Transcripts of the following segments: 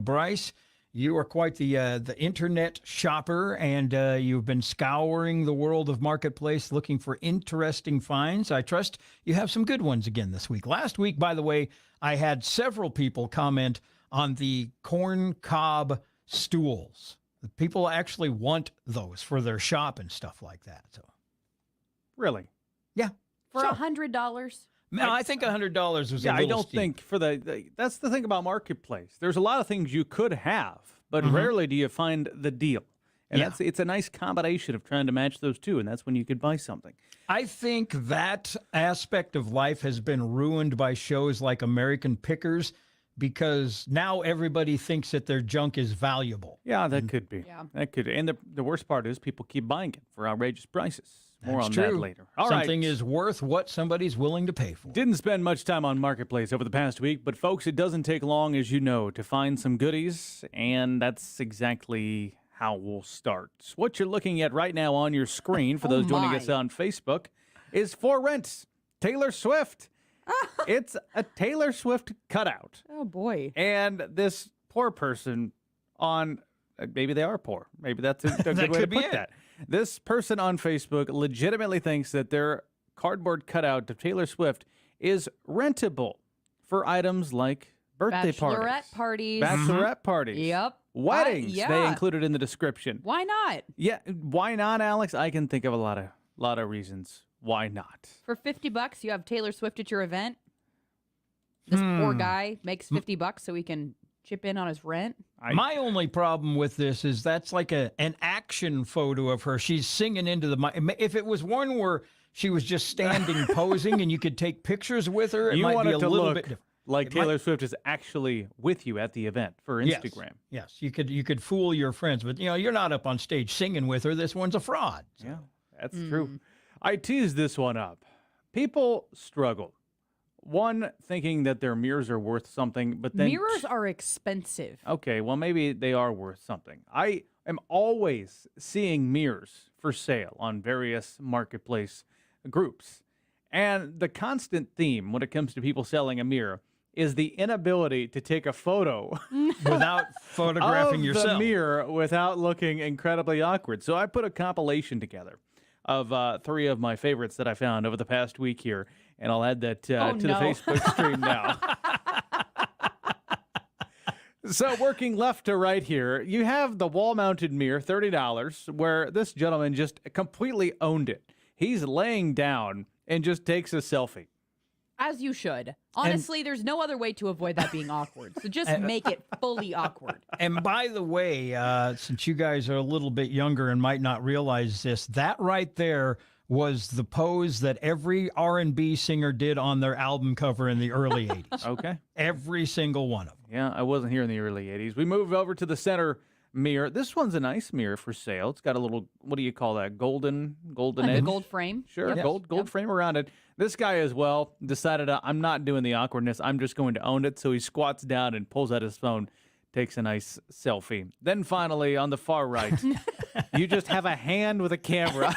Bryce, you are quite the internet shopper, and you've been scouring the world of Marketplace looking for interesting finds. I trust you have some good ones again this week. Last week, by the way, I had several people comment on the corn cob stools. People actually want those for their shop and stuff like that. So, really, yeah, for $100. No, I think $100 was a little I don't steep. think for that's the thing about Marketplace. There's a lot of things you could have, but rarely do you find the deal. And it's a nice combination of trying to match those two, and that's when you could buy something. I think that aspect of life has been ruined by shows like American Pickers because now everybody thinks that their junk is valuable. Yeah, that could be. Yeah. That could. And the worst part is people keep buying it for outrageous prices. More on true. that later. All right. Something is worth what somebody's willing to pay for. Didn't spend much time on Marketplace over the past week, but folks, it doesn't take long, as you know, to find some goodies, and that's exactly how we'll start. What you're looking at right now on your screen, for those joining us on Facebook, is For Rent, Taylor Swift. It's a Taylor Swift cutout. Oh, boy. And this poor person on, maybe they are poor. Maybe that's a good way to put that. This person on Facebook legitimately thinks that their cardboard cutout of Taylor Swift is rentable for items like birthday Bachelorette parties. Bachelorette parties. Yep. Weddings, Yeah. they included in the description. Why not? Yeah, why not, Alex? I can think of a lot of reasons why not. For $50, you have Taylor Swift at your event. This poor guy makes $50 so he can chip in on his rent. My only problem with this is that's like an action photo of her. She's singing into the mic. If it was one where she was just standing posing and you could take pictures with her, it might be a little bit different. Like Taylor Swift is actually with you at the event for Instagram. Yes, you could fool your friends, but you're not up on stage singing with her. This one's a fraud. So. Yeah, that's true. I teased this one up. People struggle. One, thinking that their mirrors are worth something, but then... Mirrors are expensive. Okay, well, maybe they are worth something. I am always seeing mirrors for sale on various marketplace groups. And the constant theme when it comes to people selling a mirror is the inability to take a photo without photographing of yourself. The mirror without looking incredibly awkward. So I put a compilation together of 3 of my favorites that I found over the past week here, and I'll add that to the Facebook stream now. So working left to right here, you have the wall-mounted mirror, $30, where this gentleman just completely owned it. He's laying down and just takes a selfie. As you should. Honestly, there's no other way to avoid that being awkward. So just make it fully awkward. And by the way, since you guys are a little bit younger and might not realize this, that right there was the pose that every R&B singer did on their album cover in the early 80s. Okay. Every single one of them. Yeah, I wasn't here in the early 80s. We move over to the center mirror. This one's a nice mirror for sale. It's got a little, what do you call that? Golden like edge? a gold frame. Sure, Yep. gold frame around it. This guy as well decided I'm not doing the awkwardness. I'm just going to own it. So he squats down and pulls out his phone, takes a nice selfie. Then finally, on the far right, you just have a hand with a camera.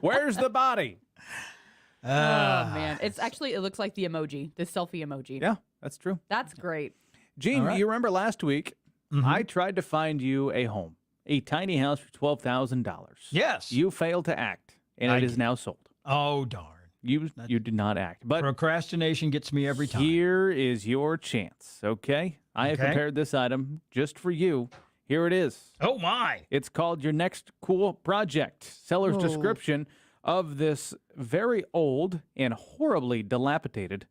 Where's the body? Oh, man. It looks like the emoji, the selfie emoji. Yeah, that's true. That's great. Gene, you remember last week, I tried to find you a home, a tiny house for $12,000. Yes. You failed to act, and it is now sold. Oh, darn. You did not act. But procrastination gets me every time. Here is your chance, okay? I have prepared this item just for you. Here it is. Oh, my. It's called your next cool project. Seller's description of this very old and horribly dilapidated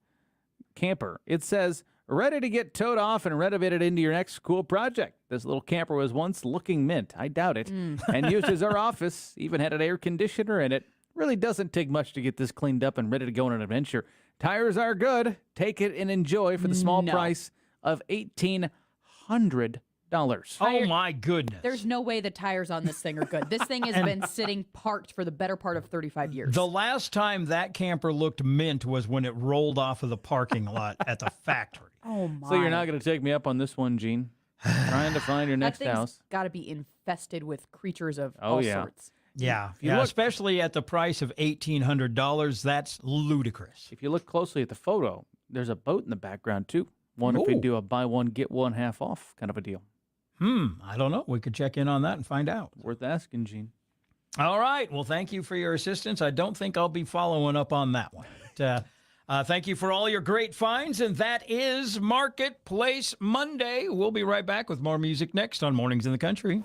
camper. It says, ready to get towed off and renovated into your next cool project. This little camper was once looking mint. I doubt it. And used as our office. Even had an air conditioner in it. Really doesn't take much to get this cleaned up and ready to go on an adventure. Tires are good. Take it and enjoy for the small price of $1,800. Oh, my goodness. There's no way the tires on this thing are good. This thing has been sitting parked for the better part of 35 years. The last time that camper looked mint was when it rolled off of the parking lot at the factory. Oh, my. So you're not going to take me up on this one, Gene? Trying to find your next house. Got to be infested with creatures of all sorts. Yeah, especially at the price of $1,800. That's ludicrous. If you look closely at the photo, there's a boat in the background, too. Wonder if Ooh. they do a buy one, get one half off kind of a deal. I don't know. We could check in on that and find out. Worth asking, Gene. All right. Well, thank you for your assistance. I don't think I'll be following up on that one. But, thank you for all your great finds. And that is Marketplace Monday. We'll be right back with more music next on Mornings in the Country.